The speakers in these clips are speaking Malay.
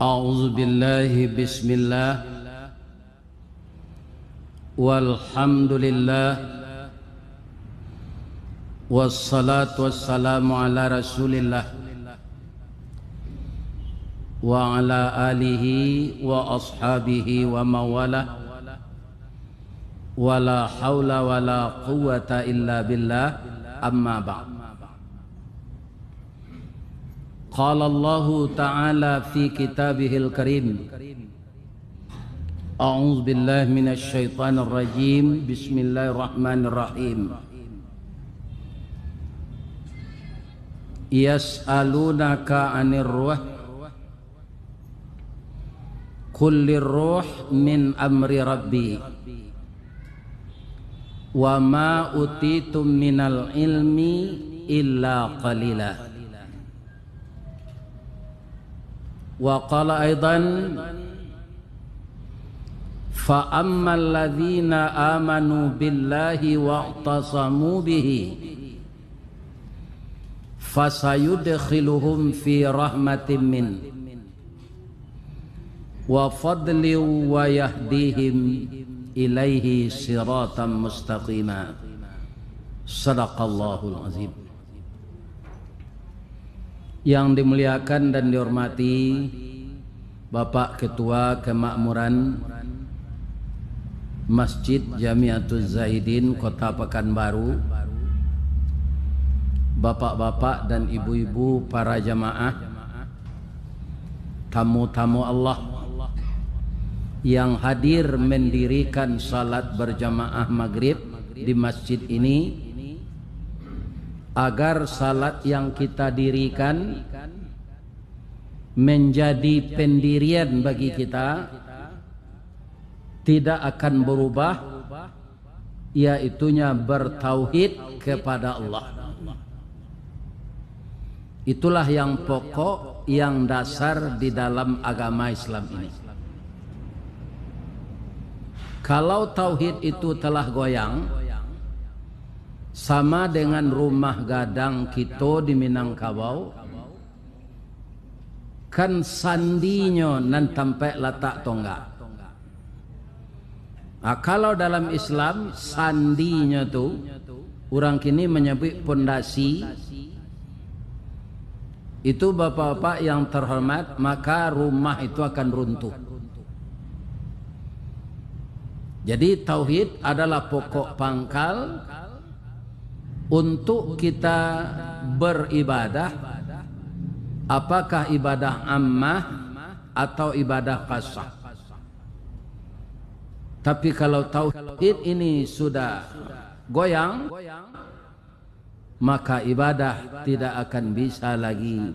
A'udzu billahi bismillah walhamdulillah wassalatu wassalamu ala rasulillah wa ala alihi wa ashabihi wa mawala wala hawla wala quwwata illa billah amma ba'd. Qala Allah ta'ala fi kitabihil karim A'udzu billahi minasy syaithanir rajim. Bismillahirrahmanirrahim. Yas'alunaka 'anir ruh kullir ruh min amri rabbi wa ma utitum minal ilmi illa qalila. Wa qala aidan fa ammal ladzina amanu billahi wa'tasamu bihi fasayudkhiluhum fi rahmatin min wa fadli wa yahdihim ilaihi siratan mustaqima. Sadaqallahul azim. Yang dimuliakan dan dihormati Bapak Ketua Kemakmuran Masjid Jamiatuz Zahidin Kota Pekanbaru, bapak-bapak dan ibu-ibu para jamaah, tamu-tamu Allah yang hadir mendirikan salat berjamaah maghrib di masjid ini, agar salat yang kita dirikan menjadi pendirian bagi kita, tidak akan berubah, yaitunya bertauhid kepada Allah. Itulah yang pokok, yang dasar di dalam agama Islam ini. Kalau tauhid itu telah goyang, sama dengan rumah gadang kita di Minangkabau, kan sandinya nan tampe letak tonggak. Nah, kalau dalam Islam sandinya tuh orang kini menyebut pondasi. Itu bapak-bapak yang terhormat, maka rumah itu akan runtuh. Jadi tauhid adalah pokok pangkal untuk kita beribadah, apakah ibadah ammah atau ibadah qasah. Tapi kalau tauhid ini sudah goyang, maka ibadah tidak akan bisa lagi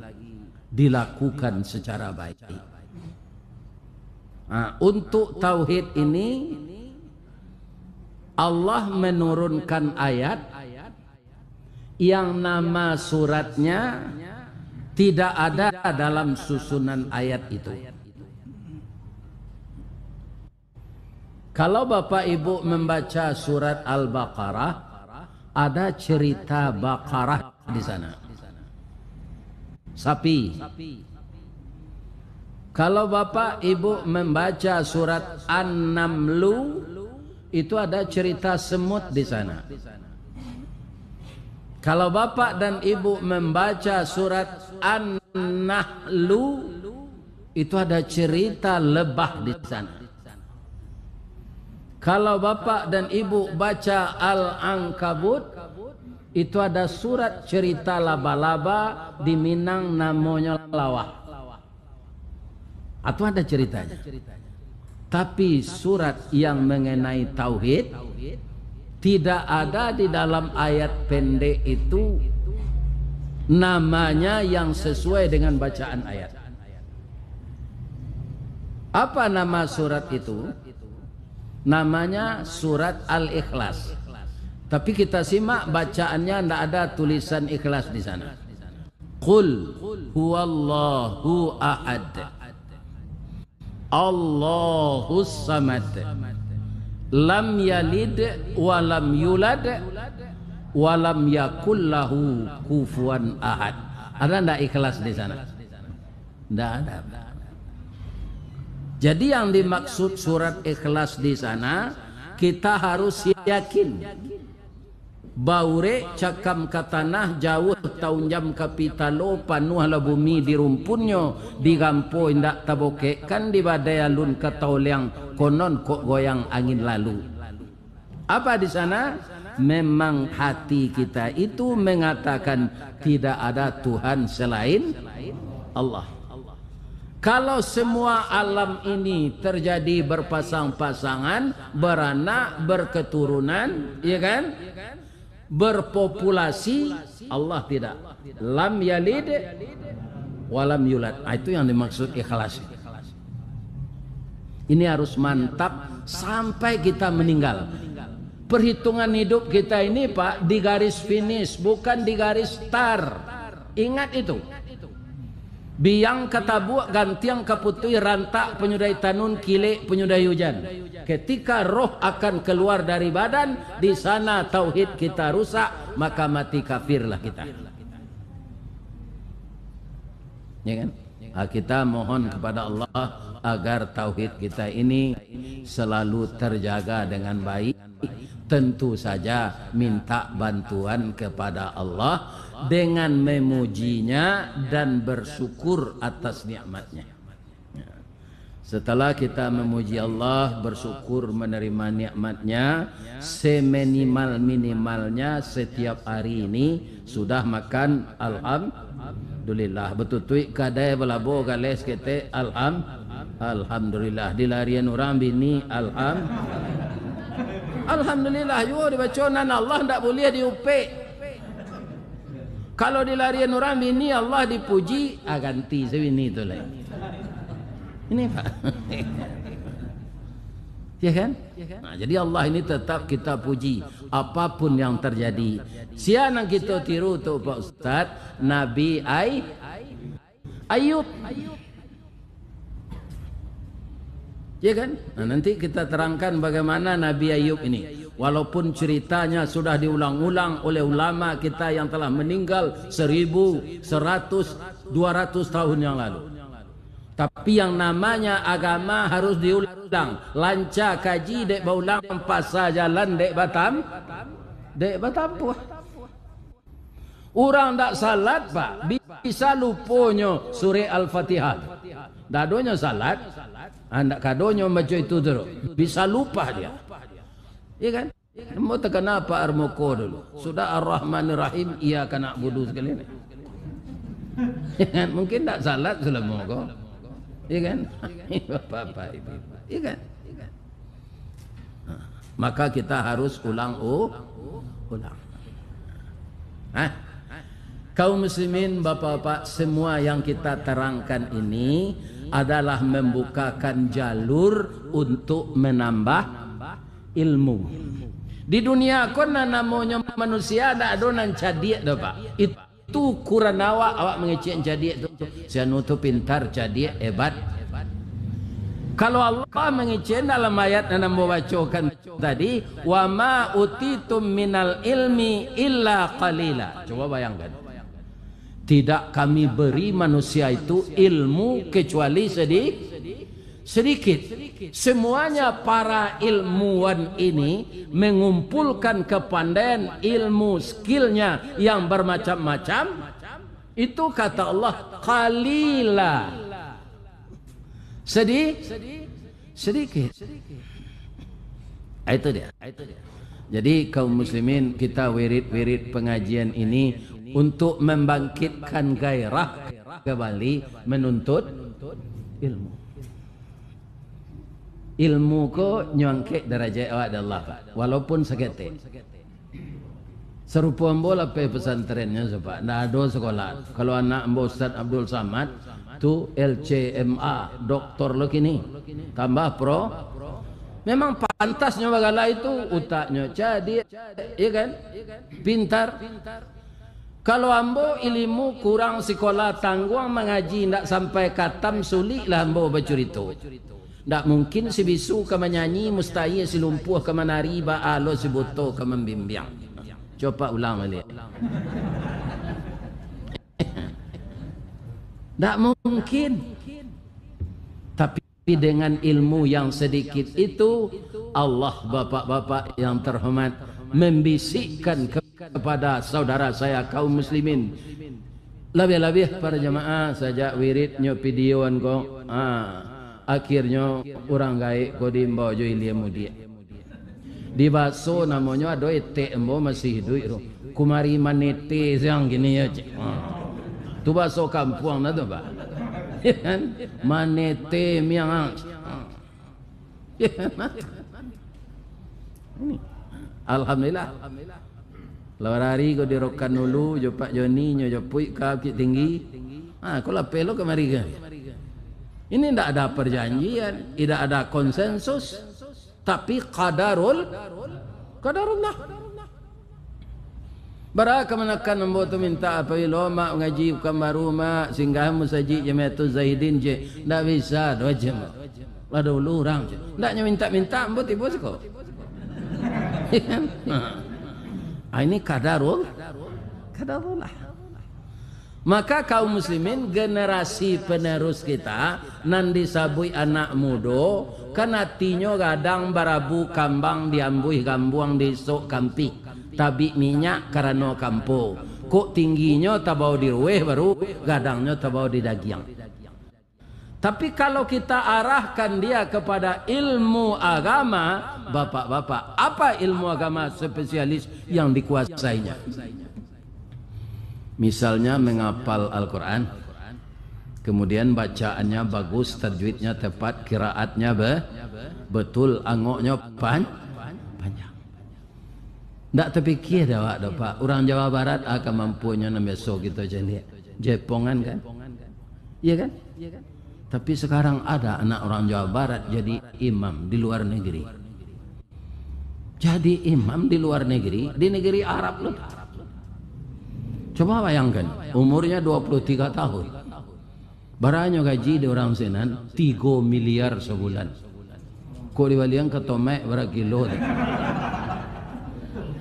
dilakukan secara baik. Nah, untuk tauhid ini Allah menurunkan ayat yang nama suratnya tidak ada dalam susunan ayat itu. Kalau Bapak Ibu membaca surat Al-Baqarah, ada cerita Baqarah di sana. Sapi. Kalau Bapak Ibu membaca surat An-Namlu, itu ada cerita semut di sana. Kalau bapak dan ibu membaca surat An-Nahlu, itu ada cerita lebah di sana. Kalau bapak dan ibu baca Al-Ankabut, itu ada surat cerita laba-laba di Minang namanya lawah. Atau ada ceritanya. Tapi surat yang mengenai tauhid tidak ada di dalam ayat pendek itu namanya yang sesuai dengan bacaan ayat. Apa nama surat itu? Namanya surat Al-Ikhlas. Tapi kita simak bacaannya, tidak ada tulisan ikhlas di sana. Qul huwallahu ahad, Allahus samad, lam yalid walam yulad walam yakullahu kufuwan ahad. Ada enggak ikhlas di sana? Enggak ada. Jadi yang dimaksud surat Ikhlas di sana, kita harus yakin baure cakam ke tanah jauh tahun jam kapitalo panuh la bumi di rumpunyo digampo indak taboke kan di badai alun ke tauliang konon kok goyang angin lalu. Apa di sana? Memang hati kita itu mengatakan tidak ada Tuhan selain Allah. Kalau semua alam ini terjadi berpasang-pasangan, beranak, berketurunan, ya kan? Berpopulasi, Allah tidak. Lam yalid walam yulad. Itu yang dimaksud ikhlas. Ini harus mantap sampai kita meninggal. Perhitungan hidup kita ini Pak di garis finish, bukan di garis start. Ingat itu. Biang katabu gantiang kaputui rantak penyudai tanun kile penyudai hujan. Ketika roh akan keluar dari badan, di sana tauhid kita rusak, maka mati kafirlah kita. Ya kan? Kita mohon kepada Allah agar tauhid kita ini selalu terjaga dengan baik. Tentu saja minta bantuan kepada Allah dengan memujinya dan bersyukur atas nikmatnya. Setelah kita memuji Allah, bersyukur menerima nikmatnya, seminimal-minimalnya setiap hari ini sudah makan alhamdulillah. Betutui kadai belabo gales kete alhamdulillah. Dilarian orang bini alhamdulillah. Yo dibaconan Allah ndak boleh diupe. Kalau dilarian orang bini Allah dipuji, ganti sewini itu lah. Ini Pak. Ya kan? Nah, jadi Allah ini tetap kita puji apapun yang terjadi. Siapa yang kita tiru tu Pak Ustaz? Nabi Ayub. Ya kan? Nah, nanti kita terangkan bagaimana Nabi Ayub ini. Walaupun ceritanya sudah diulang-ulang oleh ulama kita yang telah meninggal 1100, 200 tahun yang lalu. Tapi yang namanya agama harus diulang. Lancar kaji dek baulang pasal jalan dek Batampuh. Orang tak salat Pak, bisa luponyo surah Al-Fatihah. Dadonya salat, anda kadonyo baca itu terus. Bisa lupa dia. Iya kan? Mau terkena apa armoko dulu. Sudah Ar-Rahmanir Rahim, iya kena budu sekali ini. Mungkin tak salat selama kau. Iya kan? Bapak ibu. Iya kan? Maka kita harus ulang. Kaum muslimin, bapak-bapak, semua yang kita terangkan ini adalah membukakan jalur untuk menambah ilmu. Di dunia kona namanya manusia ada adonan cadik dah Pak. Itu kurang awak mengecek cadik itu. Saya nutup pintar cadik hebat. Kalau Allah mengecek dalam ayat yang membacakan tadi, wa ma utitum minal ilmi illa qalila. Coba bayangkan. Tidak kami beri manusia itu ilmu kecuali sedikit. Semuanya para ilmuwan ini mengumpulkan kepandaian ilmu skillnya yang bermacam-macam. Itu kata Allah qalila. Sedikit. Itu dia. Jadi kaum muslimin, kita wirid-wirid pengajian ini untuk membangkitkan gairah kembali menuntut ilmu. Ilmu ko nyangkek darajat awak Allah Pak, walaupun sekete. Serupa ambo lah pesantrennya sebab ndak ada sekolah. Kalau anak ambo Ustaz Abdul Samad tu LCMA, doktor lo kini. Tambah pro. Memang pantasnya bagala itu utaknya jadi, iya kan? Pintar. Kalau ambo ilmu kurang sekolah tangguang mengaji ndak sampai katam sulit lah ambo bercerita. Tak mungkin si bisu ke menyanyi, mustahil si lumpuh ke menari, ba'alo si buto ke membimbing. Coba ulang balik. Tak mungkin. Tapi dengan ilmu yang sedikit itu Allah bapak-bapak yang terhormat membisikkan kepada saudara saya kaum muslimin, lebih-lebih para jamaah sajak wiridnya videoan ko akhirnya orang gaik ko dimbawa jo ilmu dia di baso namanya ada ete embo masih hidup kumari manete yang gini ya tu baso kampung na tu ba manete miang alhamdulillah lawar hari ko dirokan dulu jo Pak Joni nyo jo Puy kaki tinggi ko la pelo kemari kan ini tidak ada perjanjian, tidak ada konsensus, tapi qadarullah. Baraka menakan membuat minta apa ilo mak ngaji kambaru mak singgah musaji Jamiatul Zahidin je ndak bisa 2 jam. Lah dulu orang je. Ndaknya minta-minta mbot ibu kok. Ini qadarullah. Maka kaum muslimin generasi penerus kita nan disabui anak muda kan hatinya gadang barabu kambang diambuih gambuang disok kampi tabi minyak karena kampo kok tingginya tabau dirueh baru gadangnya tabau di dagiang. Tapi kalau kita arahkan dia kepada ilmu agama, bapak-bapak, apa ilmu agama spesialis yang dikuasainya? Misalnya menghafal Al-Quran, kemudian bacaannya bagus, tajwidnya tepat, kiraatnya betul, angoknya panjang. Tidak terpikir dah Pak, orang Jawa Barat akan mampunya besok kita jadi Jepongan kan? Iya kan? Tapi sekarang ada anak orang Jawa Barat jadi imam di luar negeri. Jadi imam di luar negeri, di negeri Arab loh. Coba bayangkan, umurnya 23 tahun. Baranya gaji di orang senan 3 miliar sebulan. Kok dibaliang ke tomek berapa kilo?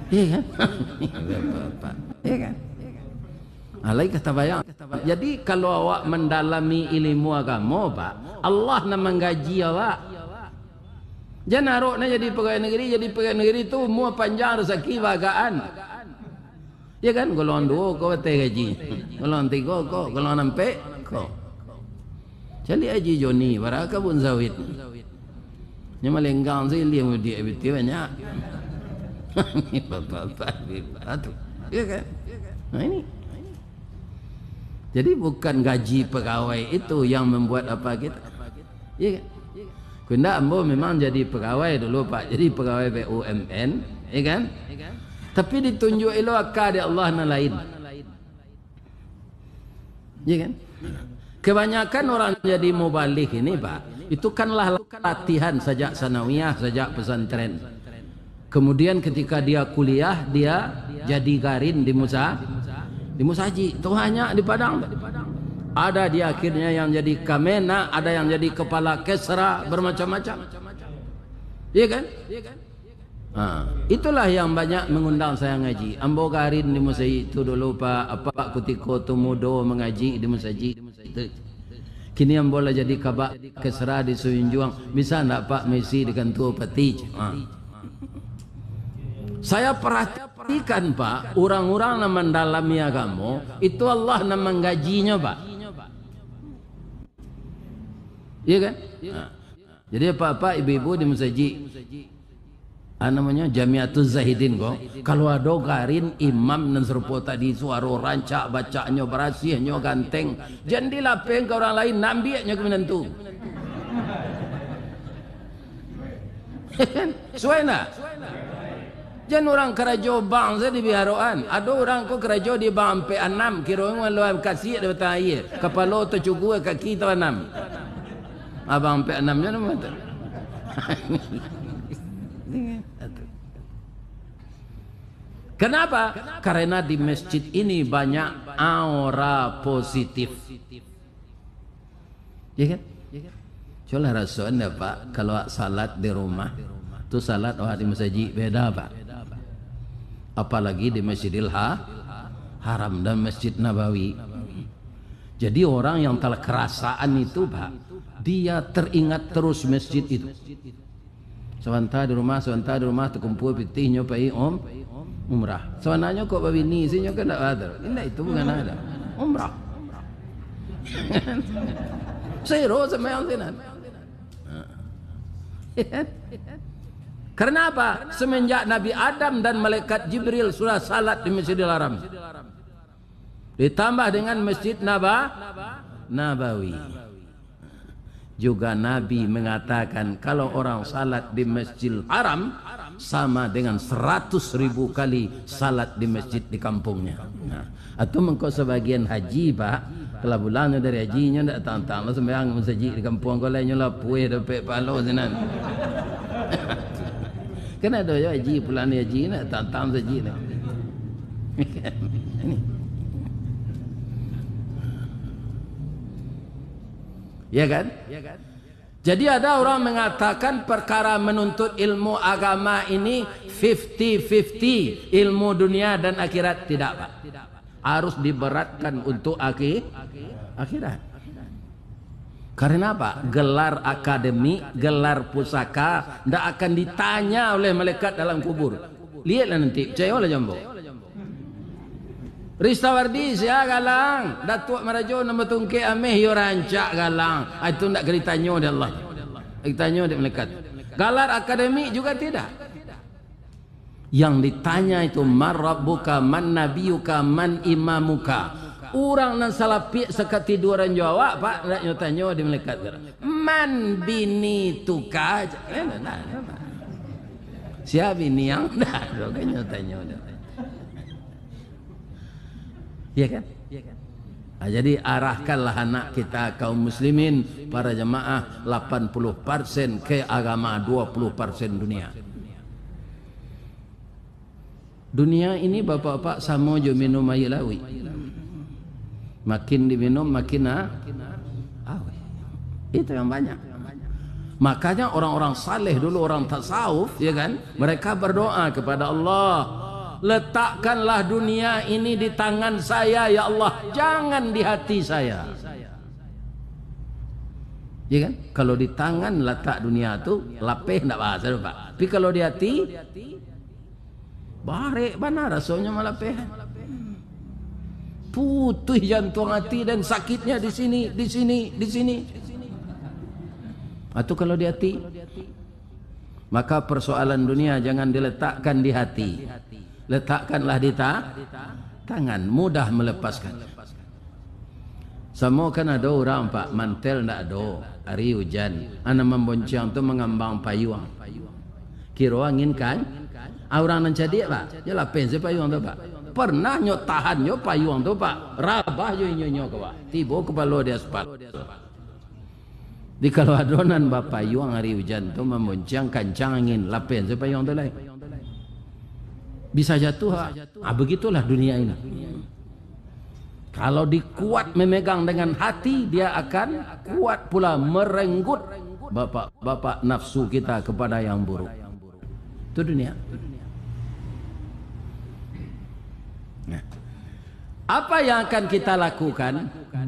Iya kan? Iya kan? Alai kata bayang. Jadi kalau awak mendalami ilmu agama, Pak, Allah nak menggaji awak. Jangan naroknya jadi pegawai negeri itu semua panjang rezeki bagaan. Ya kan, golongan 2 kau betul gaji, golongan 3 kau, golongan 4 kau. Jadi haji Joni, baraka pun zawit. Nya malenggang sih dia mudi betul banyak. Bapak-bapak tu, ya kan? Nah ini. Jadi bukan gaji pegawai itu yang membuat apa kita. Ya kan? Kunda ambo memang jadi pegawai dulu Pak, jadi pegawai BUMN, ya kan? Tapi ditunjuk ilo akad Allah na lain. Ya kan? Kebanyakan orang jadi mubalik ini Pak, itu kanlah latihan sejak sanawiyah, sejak pesantren. Kemudian ketika dia kuliah, dia jadi garin di musaji. Itu hanya di Padang. Ada di akhirnya yang jadi kamena, ada yang jadi kepala kesra, bermacam-macam. Iya kan? Itulah yang banyak mengundang saya ngaji. Ambo garin di musaji itu dulu Pak, apa kutiko tumudo mengaji di musaji. Kini ambo lah jadi kabak kesra di Suyunjuang. Bisa enggak Pak Messi dengan tua peti? Saya perhatikan Pak, orang-orang yang mendalami agama itu Allah yang menggajinya Pak. Iya kan? Jadi Pak ibu-ibu di musaji namanya Jamiatul Zahidin kok. Kalau ada garin imam dan serupa tadi suara rancak bacanya berasihnya ganteng. Jangan dilapeng ke orang lain nambiaknya ke menentu. Suena. Jangan orang kerajo bangsa di biharoan. Ada orang kok kerajo di bang sampai 6 kira orang kasih ada betah air. Kepala tu cukup kaki tu 6. Abang sampai 6 nya nama tu. Kenapa? Karena di masjid ini banyak aura positif. Ya kan? Coba rasakan ya Pak, kalau salat di rumah, tu salat di masjid beda Pak. Apalagi di Masjidil Haram dan Masjid Nabawi. Jadi orang yang telah kerasaan itu Pak, dia teringat terus masjid itu. Sebentar di rumah terkumpul pitih nyopai umrah. Sebenarnya kok babini sih nyoka tak ada. Ini itu bukan ada. Umrah. Zero sama yang sinan. Karena apa? Semenjak Nabi Adam dan malaikat Jibril sudah salat di Masjidil Haram. Ditambah dengan Masjid Nabawi. Juga Nabi mengatakan kalau orang salat di Masjidil Haram sama dengan 100.000 kali salat di masjid di kampungnya. Nah, atau mengkau sebagian haji pak, kalau bulannya dari hajinya tidak tantang lah sembahyang masjid di kampung kau lainnya lah puih dapat palo senan. Kena ada haji bulan haji nak tantang masjid ni. Ini. Ya kan? Jadi ada orang mengatakan perkara menuntut ilmu agama ini 50-50, ilmu dunia dan akhirat. Tidak pak, harus diberatkan untuk akhirat. Karena apa? Gelar akademik, gelar pusaka tidak akan ditanya oleh malaikat dalam kubur. Lihatlah nanti, percaya oleh jambo. Ristawardi sia galang, Datuk Marajo nama tungke ameh yo rancak galang. Itu ndak ditanya oleh Allah. Ditanya oleh malaikat. Gelar akademik juga tidak. Yang ditanya itu man rabbuka, man nabiyuka, man imamuka. Orang nan salah pi sekati dua orang jawab pak ndak nyotanya di malaikat. Man bini tuka. Siapa bini yang dah kan nyotanya. Ya kan? Nah, jadi arahkanlah anak kita kaum muslimin para jemaah 80% ke agama, 20% dunia. Dunia ini bapak-bapak sama jo minum air lawi. Makin diminum makin awet. Itu yang banyak. Makanya orang-orang saleh dulu, orang tasawuf, ya kan? Mereka berdoa kepada Allah, letakkanlah dunia ini di tangan saya ya Allah, jangan di hati saya. Ya kan? Kalau di tangan letak dunia tu lapeh ndak bahasa pak. Tapi kalau di hati barek mana rasanya malapeh. Putus jantung hati dan sakitnya di sini, di sini, di sini. Atau kalau di hati, maka persoalan dunia jangan diletakkan di hati. Letakkanlah di tangan, mudah melepaskan. Sama kan ada orang pak mantel ndak ada, hari hujan, anak membonceng tu mengambang payung. Kira angin kan? Orang nan jadi pak, dia lapin se payung tu pak. Pernah nyok tahan nyok payung tu pak, rabah jo nyok ke pak, tiba kepala di aspal. Di kalau adonan bapak payung hari hujan tu membonceng kancang angin, lapin se payung tu lain. Bisa jatuh. Begitulah dunia ini. Kalau dikuat memegang dengan hati, dia akan kuat pula merenggut bapak nafsu kita kepada yang buruk. Itu dunia. Nah, apa yang akan kita lakukan?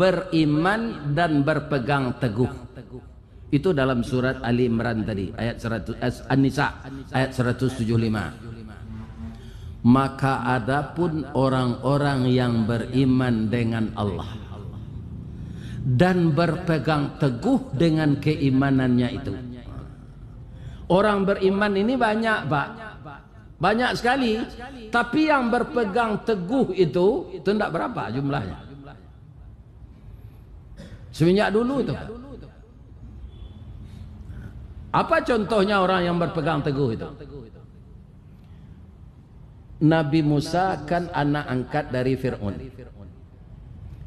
Beriman dan berpegang teguh. Itu dalam surat Ali Imran tadi, ayat 100, An-Nisa ayat 175. Maka adapun orang-orang yang beriman dengan Allah dan berpegang teguh dengan keimanannya itu. Orang beriman ini banyak pak, banyak sekali. Tapi yang berpegang teguh itu tidak berapa jumlahnya. Semenjak dulu itu. Apa contohnya orang yang berpegang teguh itu? Nabi Musa kan anak angkat dari Fir'aun.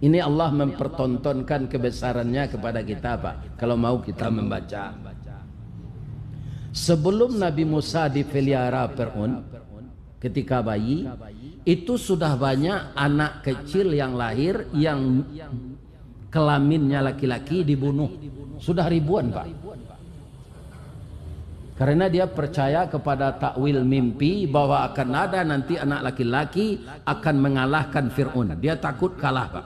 Ini Allah mempertontonkan kebesarannya kepada kita pak, kalau mau kita membaca. Sebelum Nabi Musa dipelihara Fir'aun ketika bayi, itu sudah banyak anak kecil yang lahir yang kelaminnya laki-laki dibunuh. Sudah ribuan pak. Karena dia percaya kepada takwil mimpi bahwa akan ada nanti anak laki-laki akan mengalahkan Fir'aun. Dia takut kalah pak.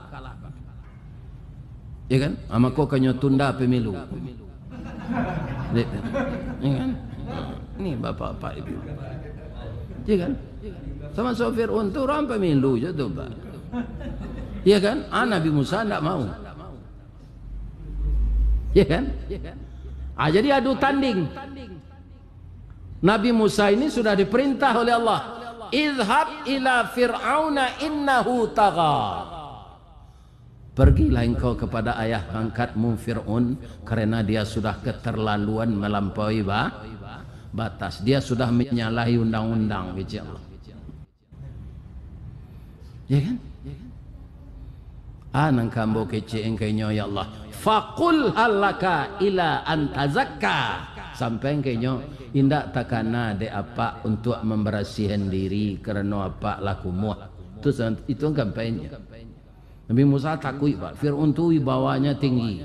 Ya kan? Ama kau kanyo tunda pemilu. Ya kan? Ini bapak-bapak ibu. Ya kan? Sama Fir'aun tu orang pemilu je tu Pak. Ya kan? Nabi Musa tidak mau. Ya kan? Jadi adu tanding. Nabi Musa ini sudah diperintah oleh Allah. Idhab ila fir'auna innahu tagha. Pergilah engkau kepada ayah angkatmu Fir'aun, karena dia sudah keterlaluan melampaui batas. Dia sudah menyalahi undang-undang gitu Allah. Ya kan? Nang kambo kece engkau ya Allah. Faqul halaka ila antazakka. Sampai engkau indak takana de apa untuk membersihkan diri karena apa lakumu. Itu kampanye. Nabi Musa takut Pak. Fir'aun tu wibawanya tinggi.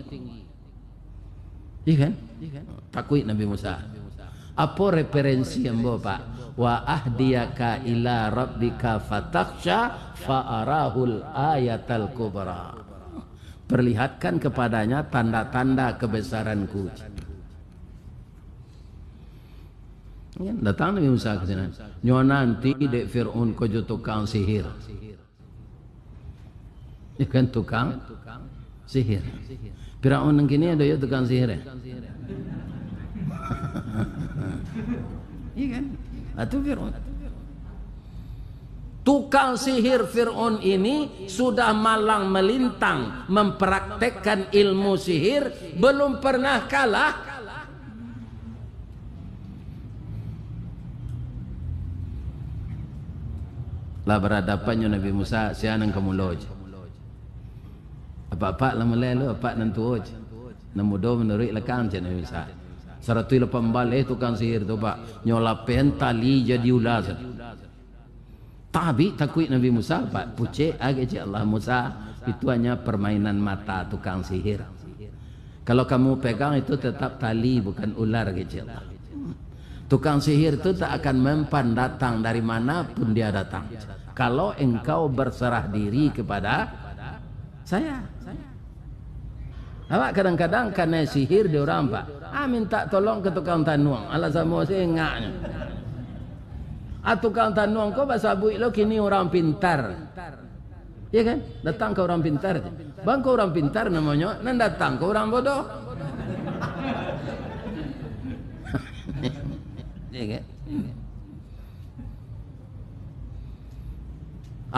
Iya kan? Takut Nabi Musa. Apa referensi yang bawa Pak? Wa ahdiyaka ila rabbika fatakhsha fa'arahul ayatal kubra. Perlihatkan kepadanya tanda-tanda kebesaranku. Datang Nabi Musa ke sana. Nyo nanti dek Fir'aun ko jo tukang sihir. Ikan tukang sihir. Fir'aun nang kini ada ya tukang sihir. Iya kan? Itu Fir'aun. Tukang sihir Fir'aun ini sudah malang melintang mempraktekkan ilmu sihir, belum pernah kalah. Lah berhadapannya Nabi Musa sianang kamuloj. Apa-apa lah melelu, apa nantu oj. Namudo menurut lekang je Nabi Musa. Saratu lepan balik tukang sihir tu Pak, nyolapen tali jadi ulas. Tapi takut Nabi Musa Pak, pucik agak je Allah Musa, itu hanya permainan mata tukang sihir. Kalau kamu pegang itu tetap tali bukan ular gitu Allah. Tukang sihir itu tak akan mempan datang dari manapun dia datang. Kalau engkau berserah diri kepada saya. Awak kadang-kadang karena sihir dia orang Pak, minta tolong ke tukang tanuang. Alah sama saya ngaknya. Tukang tanuang kau bahasa buik lo kini orang pintar. Ya kan? Datang ke orang pintar. Bang kau orang pintar namanya, nan datang ke orang bodoh. Ya kan?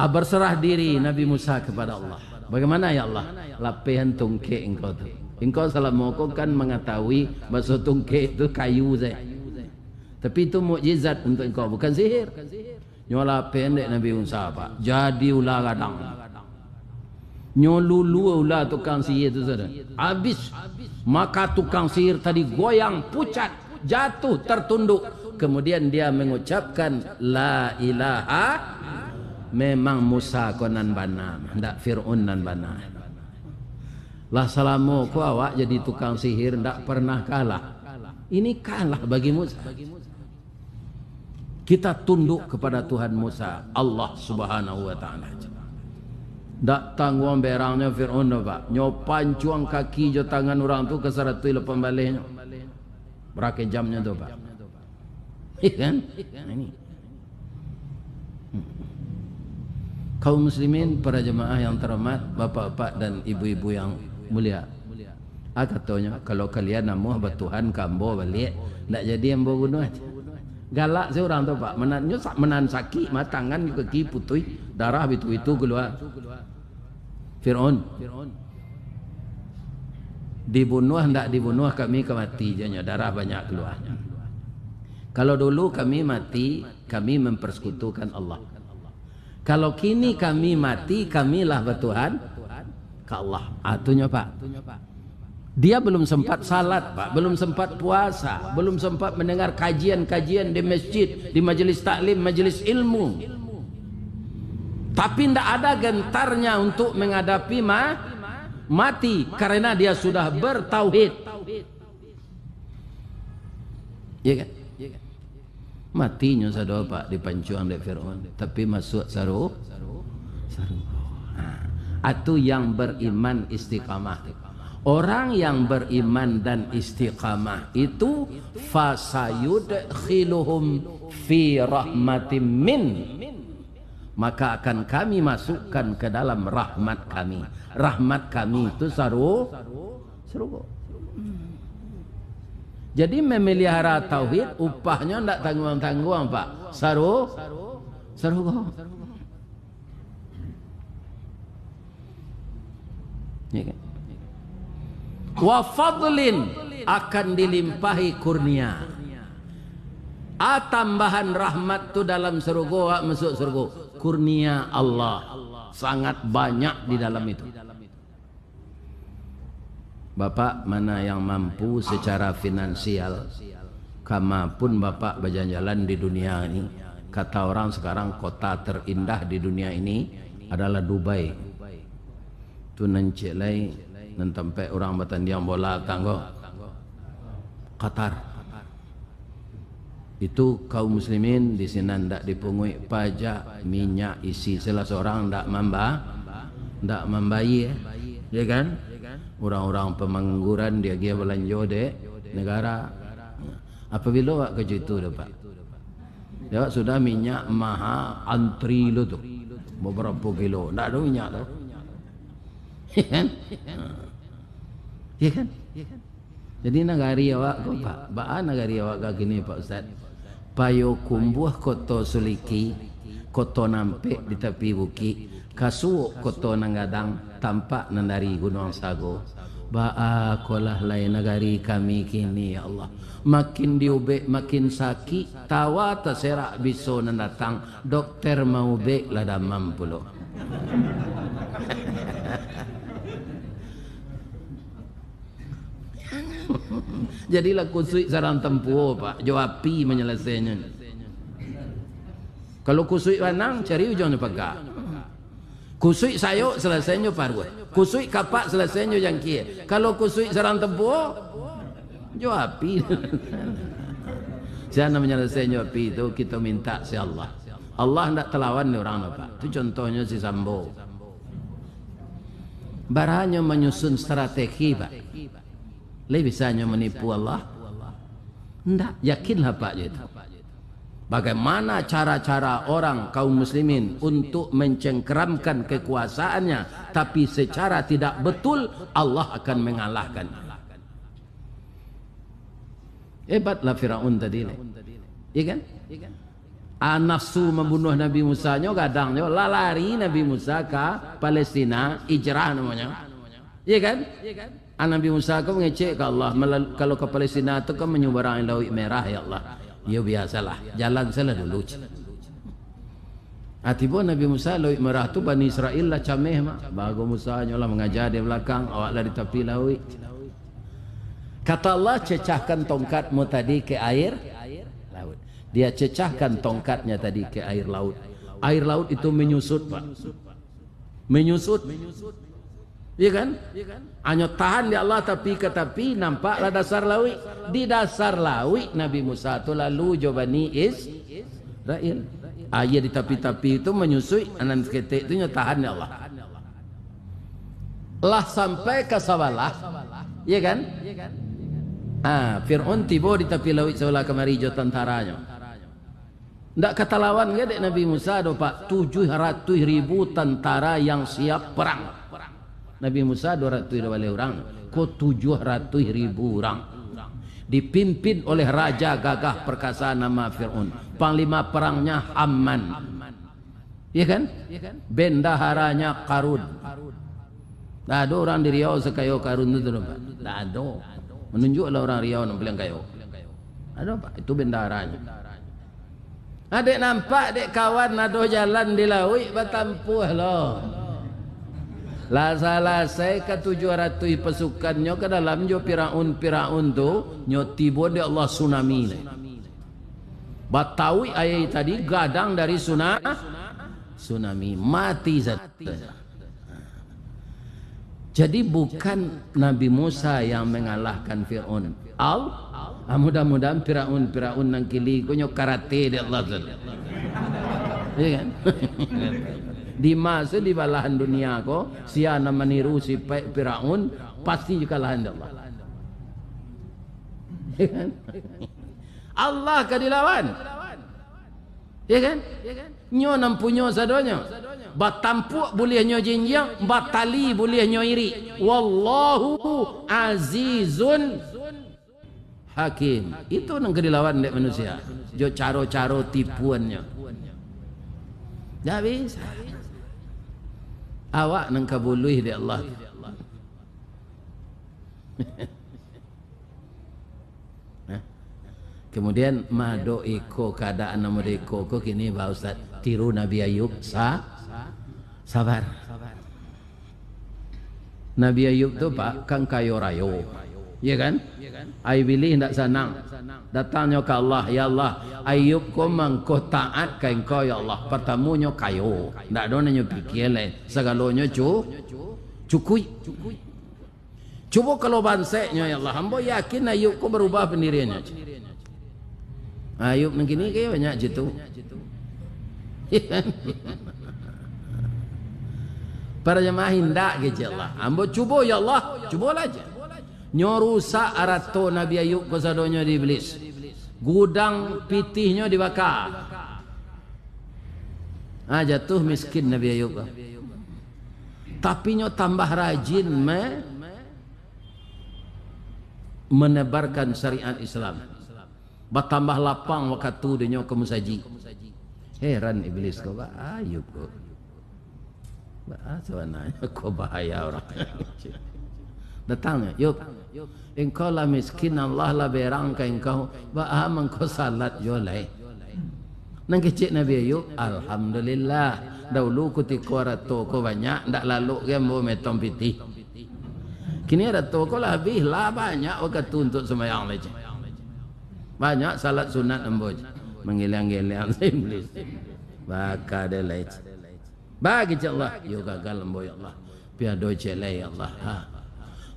Berserah diri Nabi Musa kepada Allah. Bagaimana ya Allah? Lapihan tungke engkau tu. Engkau salah moko kan mengetahui bahasa tungke itu kayu saja. Tapi itu mukjizat untuk engkau, bukan sihir. Nyola pendek Nabi Musa Pak. Jadi ular gadang. Nyolulu ular tukang sihir itu saudara. Habis. Maka tukang sihir tadi goyang pucat, jatuh tertunduk. Kemudian dia mengucapkan la ilaha. Memang Musa konan bana, ndak Fir'aun nan bana. Lah salamu ku awak jadi tukang sihir ndak pernah kalah. Ini kalah bagi Musa. Kita tunduk kepada Tuhan Musa, Allah Subhanahu wa taala. Ndak tanggung berangnya Fir'aun Pak. Nyo pancuang kaki jo tangan orang tu ke saratu lepas baliknya. Berapa jamnya tu Pak? Kan? Ini. Kaum muslimin, para jemaah yang terhormat, bapak-bapak dan ibu-ibu yang mulia. Katanya kalau kalian namuh bertuhan kambo balik, tak jadi yang bunuh. Galak seorang tu Pak, menan sakit, matangan kaki putih, darah itu keluar. Fir'aun dibunuh hendak dibunuh kami kemati janya, darah banyak keluar. Kalau dulu kami mati, kami mempersekutukan Allah. Kalau kini kami mati, kamilah bertuhan ke Allah. Atunya Pak. Dia belum sempat salat Pak, belum sempat puasa, belum sempat mendengar kajian-kajian di masjid, di majelis taklim, majelis ilmu. Tapi tidak ada gentarnya untuk menghadapi mati karena dia sudah bertauhid. Ya kan? Matinya sadoa Pak dipancuang oleh Fir'aun, tapi masuk saru. Itu yang beriman istiqamah. Orang yang beriman dan istiqamah itu fasayudkhiluhum fi rahmatim min, maka akan kami masukkan ke dalam rahmat kami. Rahmat kami itu surga. Jadi memelihara tauhid upahnya tidak tanggung-tanggung Pak. Surga. Ya kan? Wa fadlin, akan dilimpahi kurnia. Tambahan rahmat tu dalam surga, masuk surga. Kurnia Allah sangat banyak di dalam itu. Bapak mana yang mampu secara finansial, kama pun bapak berjalan-jalan di dunia ini. Kata orang sekarang kota terindah di dunia ini adalah Dubai. Tu nencilai nentempe orang bertanding bola tanggo Qatar. Itu kaum muslimin di sini ndak dipungut pajak minyak isi, salah seorang ndak membayar, ya kan? Orang-orang pengangguran dia belanja de negara. Apabila wak kerja itu dapat, dia sudah minyak mahal antri lo tu beberapa kilo, ndak ada minyak tu. Ya kan? Ya kan? Jadi negari awak ko Pak, baan negari awak ka gini Pak Ustaz. Payo kumbuh koto suliki, koto nampek di tepi bukit, kasuok koto nanggadang tampak nandari gunung sago. Baa kolah lain negari kami kini ya Allah. Makin diubek makin sakit, tawa terserak biso nandatang, dokter mau bek lada mampulo. Jadilah kusui sarang tempuh Pak, jawapi menyelesainya. Kalau kusui wanang cari ujungnya pegak. Kusui sayuk selesainya parwa. Kusui kapak selesainya yang kia. Kalau kusui sarang tempuh jawapi. Siapa menyelesainya jawapi itu kita minta si Allah. Allah hendak telawan ni orang Pak. Itu contohnya si Sambo. Baranya menyusun strategi Pak. Lebih bisanya menipu Allah? Tidak, yakinlah Pak itu. Bagaimana cara-cara orang kaum muslimin untuk mencengkeramkan kekuasaannya, tapi secara tidak betul Allah akan mengalahkan. Hebatlah Firaun tadi, ya kan? Nafsu membunuh Nabi Musa nya kadangnya lari Nabi Musa ke Palestina, hijrah namanya, ya kan? Nabi Musa kau mengecek ke Allah, kalau ke Palestina itu kan menyumbang Laut Merah ya Allah. Ya biasalah, jalan salah dulu. Tiba Nabi Musa Laut Merah tu Bani Israel lah cameh mak. Bagus Musa nyolah mengajar di belakang, awak lah di tepi laut. Kata Allah, cecahkan tongkatmu tadi ke air laut. Dia cecahkan tongkatnya tadi ke air laut. Air laut itu menyusut Pak. Menyusut. Ya kan? Hanya tahan di Allah tapi ke tepi nampaklah dasar laut. Di dasar laut Nabi Musa itu lalu Bani Israel. Ayat di tepi-tepi itu menyusui anan ketik itu tahan di Allah. Lah sampai ke Sawalah. Ya kan? Fir'aun tiba di tepi laut sebelah kemari jo tentaranya. Ndak kata lawan ke Nabi Musa do Pak 700.000 tentara yang siap perang. Nabi Musa 200 orang, kok 700.000 orang. Dipimpin oleh raja gagah perkasa nama Fir'aun. Panglima perangnya Haman. Ya kan? Bendaharanya Qarun. Tak ada orang di Riau sekayo Qarun itu Pak. Tak ada. Menunjuklah orang Riau yang bilang kayo. Ada Pak, itu bendaharanya. Adik nampak dek kawan ada jalan di laut batampuh loh. Lah salah saya ke 700 pasukannya ke dalam jo Firaun tu nyo tiba di Allah tsunami ni. Batawi ayat tadi gadang dari tsunami mati zat. Jadi bukan Nabi Musa yang mengalahkan Firaun. Mudah-mudahan Firaun nang kili kunyo karate di Allah. Iya kan? Di masa di balahan dunia ko, siya na meniru si Firaun, pasti kalahan Allah. Ya kan? Allah ka dilawan. Ya kan? Nyo nampunyo sadonyo. Batampuk boleh nyo jinjang, batali boleh nyo iri. Wallahu azizun hakim. Itu nang kedilawan dek manusia. Jo caro-caro tipuannya. Dah bisa. Awak nang kabuluh dek Allah. Kemudian mado iko keadaan nama iko ko kini Pak Ustaz tiru Nabi Ayub sabar. Nabi Ayub tu Pak kan kayo rayo. Ya kan? Ai bilih hendak sanang. Datangnya ke Allah, ya Allah, Ayub ko mangko taat ka engkau ya Allah. Pertamunyo kayo. Ndak do nyo pikir le. Segalonyo cukui. Cuba kalau banseknya ya Allah, hamba yakin Ayub ko berubah pendiriannya. Ayub mungkin ini kayak banyak jitu. Para jemaah hindak ke Allah. Ambo cuba ya Allah, cuba aja. Nyorusak arato Nabi Ayub kesadonya di iblis. Gudang pitihnya dibakar. Jatuh miskin Nabi Ayub. Tapi nyo tambah rajin menebarkan syariat Islam. Bertambah lapang waktu dia ke musaji. Heran iblis kau Ayub kau. Sebenarnya kau bahaya orang. Datangnya, Yub, engkau lah miskin, Allah lah berang ke engkau. Baham engkau salat jolai. Nang kecik Nabi Ayub, alhamdulillah. Dahulu ketika rato kau banyak, ndak lalu ke mau metom pitih. Kini rato kau lah habis lah banyak waktu untuk sembahyang lagi. Banyak salat sunat emboj mengilang-gilang iblis. Baka de lait. Bagi Allah, yo gagal emboj Allah. Piado celai Allah.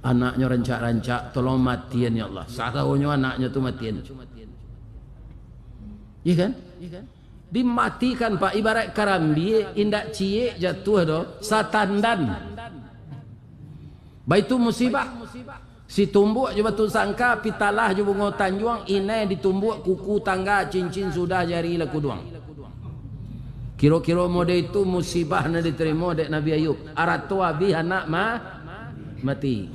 Anaknya rancak-rancak tolong matian ya Allah. Sahaunya anaknya tu matian. Iya kan? Dimatikan Pak ibarat karambi indak cie jatuh do satandan. Baitu musibah. Si tumbuk je batu sangka, pitalah je bunga tanjuang, inai ditumbuk kuku tangga, cincin sudah jari laku duang. Kira-kira mode itu musibah na diterima dek Nabi Ayub. Aratu abi anak mati.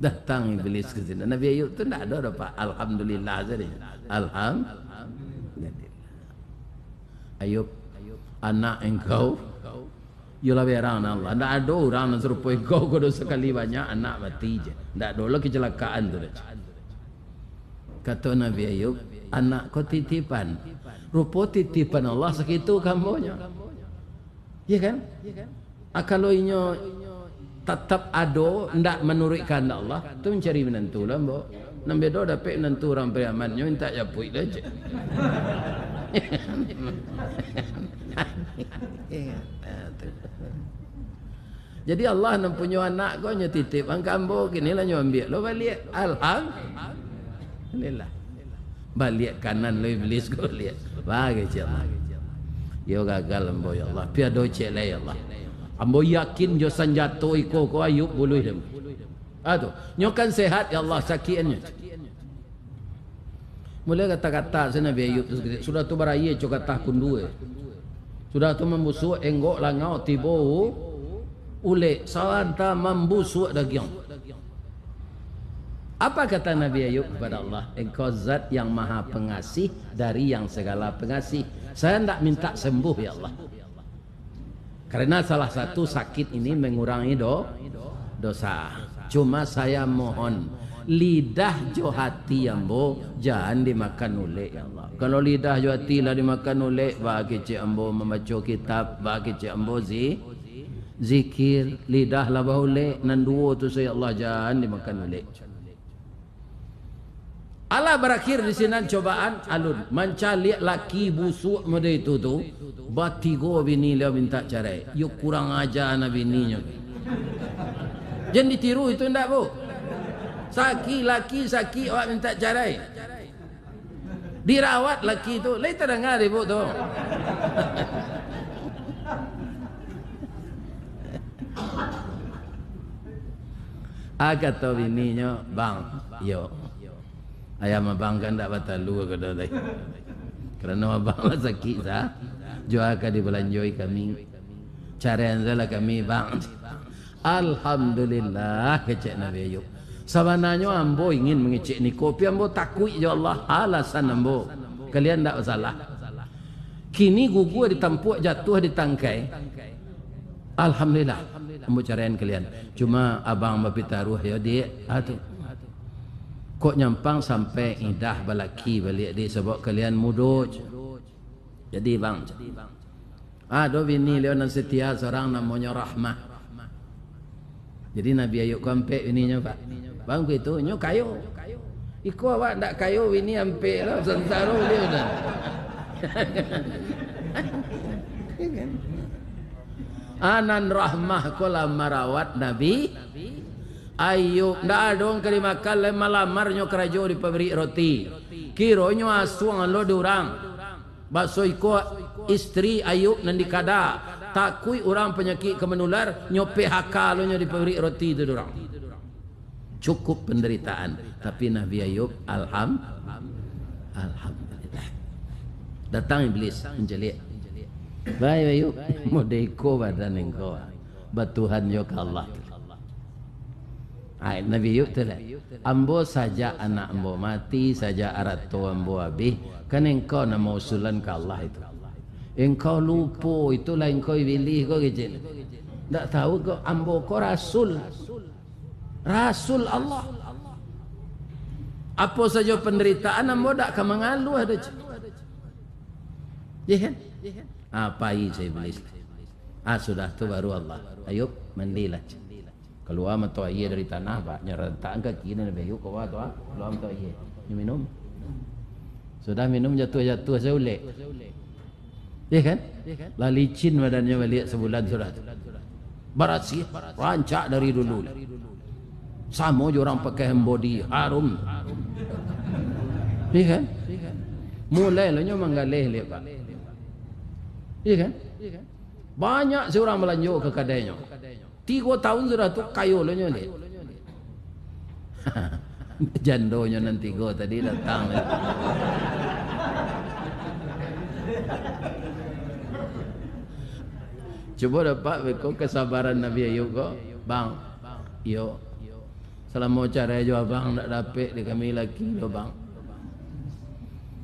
Datang iblis ke sini. Nabi Ayub tu tak ada Pak. Alhamdulillah saja. Alhamdulillah. Ayub, anak engkau Yolah berang Allah. Tak ada orang yang serupai kau sekali banyak anak mati je. Tak ada lah kecelakaan tu. Kata Nabi Ayub, anak kau titipan. Rupa titipan Allah segitu kamunya. Ya kan? Kalau inyo tetap ada, tidak menurutkan Allah, tu mencari menantu lah. Nampak dah dapat menantu orang beramannya, minta japui aja. Jadi Allah mempunyai anak kau nya titip angkambo kini lah nyo ambil lo balik alhamdulillah balik kanan lo iblis kau lihat bagi Allah yo gagal ambo ya Allah piado celai Allah ambo yakin jo sanjato iko ko Ayub buluh dem aduh nyo kan sehat ya Allah sakiannya mulai kata-kata sana Nabi Ayub sudah tu baraya coba tahun 2 sudah tu membusuk enggok langau tibo ule sawanta membusuk daging. Apa kata Nabi Ayub kepada Allah? Engkau zat yang maha pengasih dari yang segala pengasih. Saya tidak minta sembuh ya Allah. Karena salah satu sakit ini mengurangi dosa. Cuma saya mohon lidah jo hati ambo jangan dimakan oleh ya Allah. Kalau lidah jo hati lah dimakan oleh bagi cik ambo membaca kitab, bagi cik ambo zikir, lidah lah boleh nanduo tu saya Allah jangan dimakan oleh. Allah berakhir di sini cobaan alun mencari laki busuk mode itu tu batigo bini dia minta cerai. Yuk kurang aja anak bininya. Jangan ditiru itu ndak bu. Saki laki saki awak minta cerai. Dirawat laki tu, lain tak dengar ibu tu. Kata bininya, bang, yo, ayam abang kan tak batalu ke dah. Kerana abang lah sakit sah, jual ke dibelanjoi kami, carian salah kami bang. Alhamdulillah kecek Nabi Ayub. Sebenarnya ambo ingin mengecek ni kopi, ambo takut ya Allah alasan ambo. Kalian tak salah. Kini gugu ditampuk jatuh di tangkai. Alhamdulillah. Ambo carian kalian. Cuma abang bapi taruh ya dik. Atu. Kok nyampang sampai idah balaki balik dik sebab kalian mudut. Jadi bang. Ada bini Leonan setia seorang namanya Rahmah. Jadi Nabi Ayub kampek bininya pak. Bang begitu nyo kayu. Iku awak ndak kayu bini ampek lah sensaro dia dah. Anan Rahmah kala marawat Nabi Ayub ndak ada orang kelima kali malamarnya kerajo di pabrik roti. Kironyo asuang lo durang. Bakso iko istri Ayub nandi kada takui orang penyakit kemenular nyo PHK lo nyo di pabrik roti itu durang. Cukup penderitaan, tapi Nabi Ayub alhamdulillah. Datang iblis menjelik. Baik Ayub, modeko badan engkau. Batuhan yo ke Allah. Nabi Ayub tu lah. Ambo saja anak ambo mati, saja arat tu ambo habis. Kan engkau nama usulan ke Allah itu. Engkau lupa, itulah engkau pilih kau kecil. Tak tahu kau ambo kau Rasul. Rasul Allah. Apa saja penderitaan ambo tak akan mengaluh ada. Ya kan? Apa saya iblis? Sudah tu baru Allah. Ayub mandilah. Keluar mata air dari tanah pak. Nyerentak kaki ni Nabi Ayub keluar tu keluar mata air. Ni minum. Sudah minum jatuh-jatuh saya ulek. Ya kan? Lah licin badannya balik sebulan sudah. Barat sih, rancak dari dulu. Sama je orang pakai body harum. Ya kan? Mulai lah nyo manggaleh lihat pak. Ya kan? Banyak seorang belanja ke kedainya. 3 tahun sudah tu kayu lo nyo ni. Jandonya nanti go tadi datang. Coba dapat beko kesabaran Nabi Ayub ko. Bang, yo. Selama cara jo abang tak dapat di kami lagi yo bang.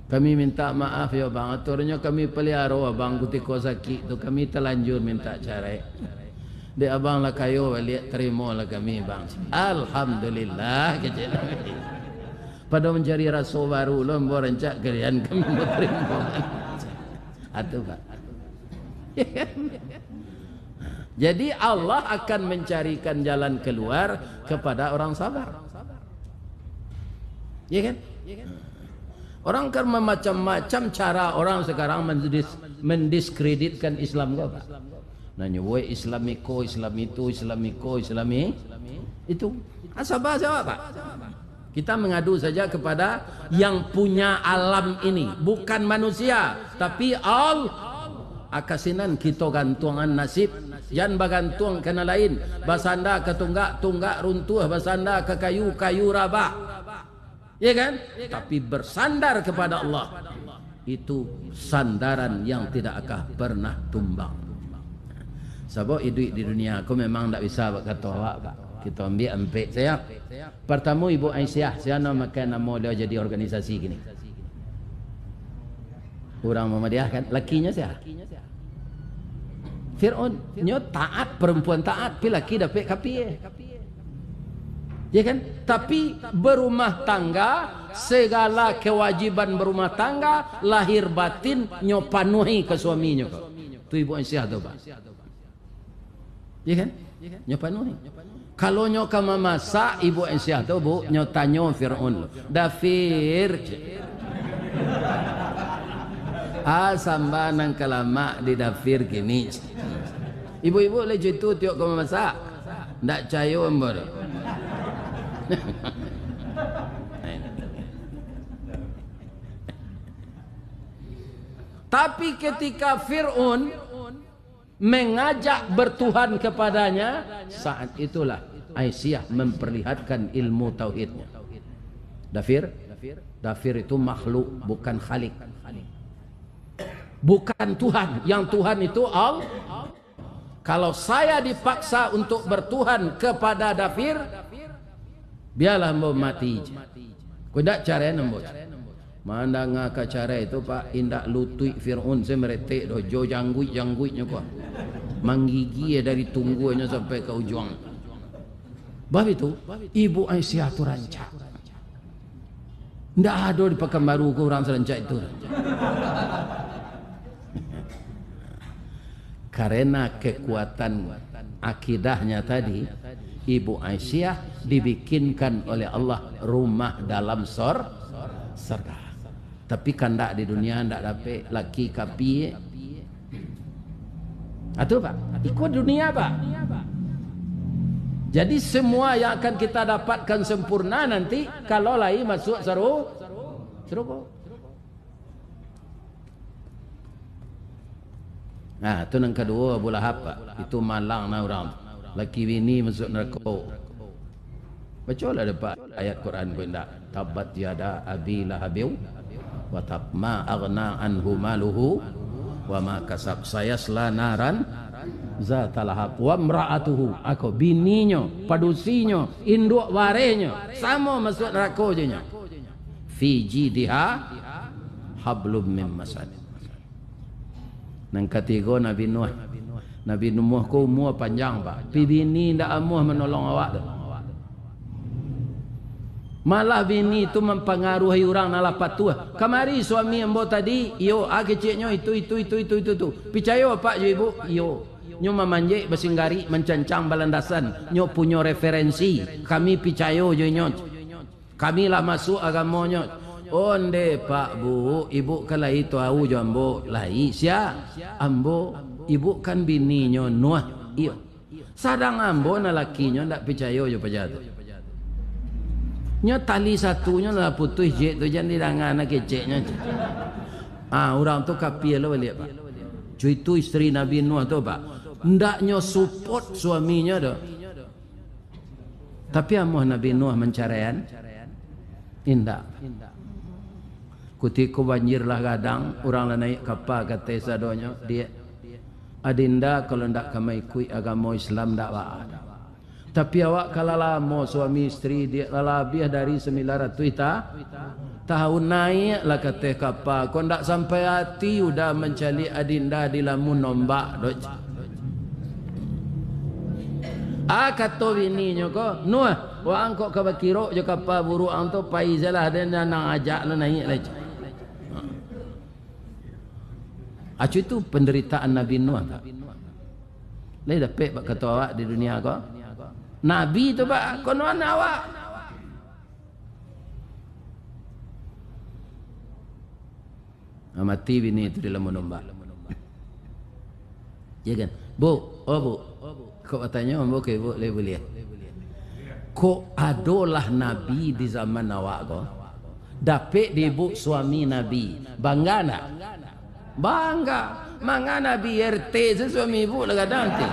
Kami minta maaf ya bang. Aturnya kami pelihara abang ketika sakit tu kami terlanjur minta cerai. Di abang lah kayu balik terima lah kami bang. Alhamdulillah kecil. Pada mencari rasa baru lo mau rencak kalian kami mau terima. Atu pak. Jadi Allah akan mencarikan jalan keluar kepada orang sabar. Ya kan? Orang kan macam-macam cara orang sekarang mendiskreditkan Islam apa? Nanya, woi Islamiko, Islam itu, itu. Sabar pak. Kita mengadu saja kepada yang punya alam ini, bukan manusia, tapi akasinan kita gantungan nasib. Yan bagantung kena lain, basanda ke tunggak runtuh, basanda ke kayu rabah. Ya kan? Tapi bersandar kepada Allah itu sandaran yang tidak akan pernah tumbang. Sebab hidup di dunia aku memang tak bisa kata awak pak. Kita ambil empek saya. Pertama Ibu Aisyah, saya nak makan nama dia jadi organisasi gini. Orang Muhammadiyah kan, lakinya saya. Fir'aun nyo taat, perempuan taat, pi laki dapat kapiye. Ya kan? Tapi berumah tangga, segala kewajiban berumah tangga, lahir batin nyo panuhi ke suaminya kok. Tu Ibu Aisyah tu pak. Ya kan? Nyo panuhi. Kalau nyo kama masak Ibu Aisyah tu bu, nyo tanyo Fir'aun. Dafir. Samba nang kalamak di dafir kini. Ibu-ibu le jitu tiok kama masak. Ndak cayo embor. Tapi ketika Fir'aun mengajak bertuhan kepadanya, saat itulah Aisyah memperlihatkan ilmu tauhidnya. Dafir itu makhluk, bukan khalik. Bukan Tuhan. Yang Tuhan itu Allah. Kalau saya dipaksa untuk bertuhan kepada Dafir, biarlah mbok mati. Kau tak cara nombor. Mana ngaka cara itu Pak, indak lutui Fir'aun saya meretek dojo jangguit-jangguitnya kok. Menggigi dari tunggunya sampai ke ujung. Bab itu Ibu Aisyah tu rancak. Ndak ada di Pekanbaru orang serancak itu. Karena kekuatan akidahnya tadi, Ibu Aisyah dibikinkan oleh Allah rumah dalam surga. Tapi kan tak di dunia tak dapat laki kapi. Itu Pak, ikut dunia Pak. Jadi semua yang akan kita dapatkan sempurna nanti kalau lagi masuk surga. Nah, itu yang kedua Abu Lahab Pak. Itu malang na orang. Laki bini masuk neraka. Bacalah depan ayat Quran pun tak. Tabat yada abi lahabiu wa tab ma aghna anhu maluhu wa ma kasab sayasla naran zatalahab wa mraatuhu. Aku bininya, padusinya, induk warenya sama masuk neraka je nya. Fi jidiha hablum min masad. Nang ketiga Nabi Nuh. Nabi Nuh ko umur panjang Pak. Bini ndak amuh menolong awak tu. Malah bini itu mempengaruhi orang nalah patuh. Kamari suami ambo tadi, yo keciknya itu. Percaya Pak je Ibu? Yo. Nyo memanjek bersinggari mencancang balandasan. Nyo punya referensi. Kami percaya je nyo. Kami lah masuk agamanya. Onde Pak Bu, Ibu kalau itu tahu je ambo lai sia. Ambo Ibu kan bininya Nuh. Iyo. Sadang ambo na lakinya ndak percaya je pajatu. Nya tali satunya lah putus je tu jangan didangan nak keceknya. Orang tu kapi lo lihat Pak. Cuy itu isteri Nabi Nuh tu Pak. Ndaknya support suaminya dah. Tapi amuh Nabi Nuh menceraikan. Indak. Ketika banjir lah kadang orang lah naik kapal kata sadonya dia. Adinda kalau ndak kami ikut agama Islam ndak ada. Tapi awak kalau lama suami isteri dia lebih dari 900 tahun naik lah kata kapal. Kau ndak sampai hati udah mencari adinda di lamun nombak doj. Kata bininya ko Nuh, wang kok kabakiro je kapal buruk ang tu paizalah dan nang ajak lah naik lagi. Acu itu penderitaan Nabi Nuh tak? Lai dapat Pak kata awak di dunia ko. Nabi tu Pak, kono awak. Mati bini itu dalam menomba. Ya kan? Bu, kau tanya bu ke bu boleh. Kok adalah Nabi di zaman awak ko? Dapat dibu suami Nabi. Bangga nak? Bangga. Manga Nabi RT suami ibu lah kadang nanti.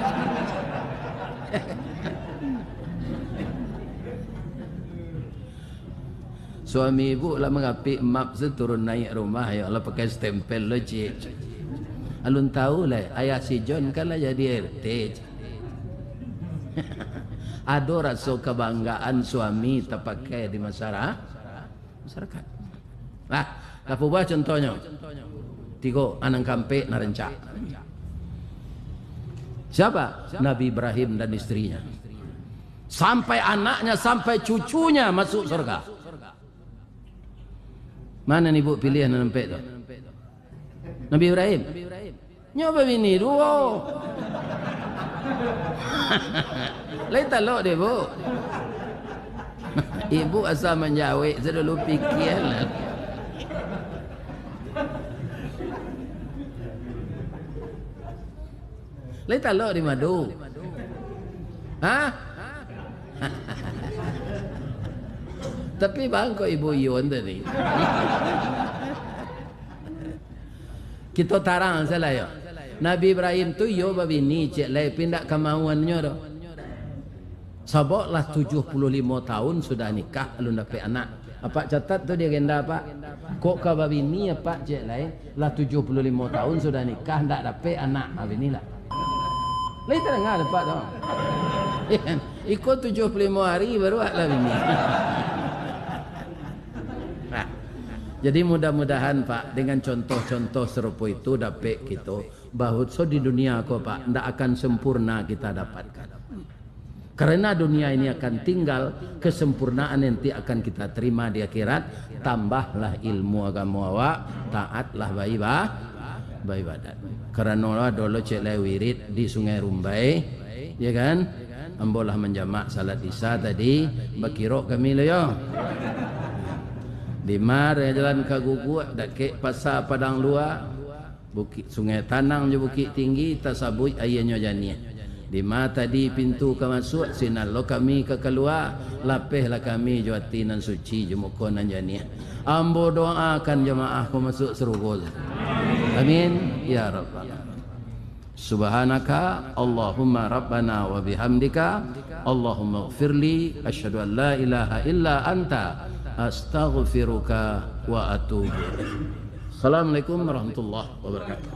Suami ibu lah mengapik map seturun naik rumah ya Allah pakai stempel lo cik. Alun tahu lah ayah si John kan lah jadi RT. Ada rasa kebanggaan suami terpakai di masyarakat. Lah, apa buat contohnya? Tiga anak kampek narencak. Siapa? Nabi Ibrahim dan istrinya. Sampai anaknya, sampai cucunya masuk surga. Mana ni bu pilihan nampek tu? Nabi Ibrahim. Nyoba bini dua. Lain talok dia bu. Ibu asal menjawab, saya dulu fikir lah. Lain talok di madu. Tapi bang kok ibu Yun tadi. Kita tarang salah ya. Nabi Ibrahim tu yo babini cek lai pindah kemauannya dah. Saboklah 75 tahun sudah nikah belum dapat anak. Apa catat tu dia agenda apa? Kok ka babini apa cek lai lah 75 tahun sudah nikah ndak dapat anak. Babinilah. Lai terdengar dapat tu. Ikut 75 hari baru lah bini. Jadi mudah-mudahan Pak dengan contoh-contoh serupa itu dapat kita bahawa so di dunia ko Pak tidak akan sempurna kita dapatkan. Karena dunia ini akan tinggal, kesempurnaan nanti akan kita terima di akhirat. Tambahlah ilmu agama awak, taatlah beribadat. Karena dulu cek lai wirid di Sungai Rumbai, ya kan? Ambolah menjamak salat isya tadi, bakirok kami lo yo. Di mar jalan ke Guguk dak pasar Padang Luar bukit Sungai Tanang je bukit tinggi tasabui ayahnya jania di mar tadi pintu ke masuk sinar lo kami ke keluar lapehlah kami juati nan suci jumuko nan jania ambo doakan jemaah ko masuk surga amin ya rabbal subhanaka Allahumma rabbana wa bihamdika Allahumma ighfirli asyhadu an la ilaha illa anta astaghfiruka wa atubu ilaik. Assalamualaikum warahmatullahi wabarakatuh.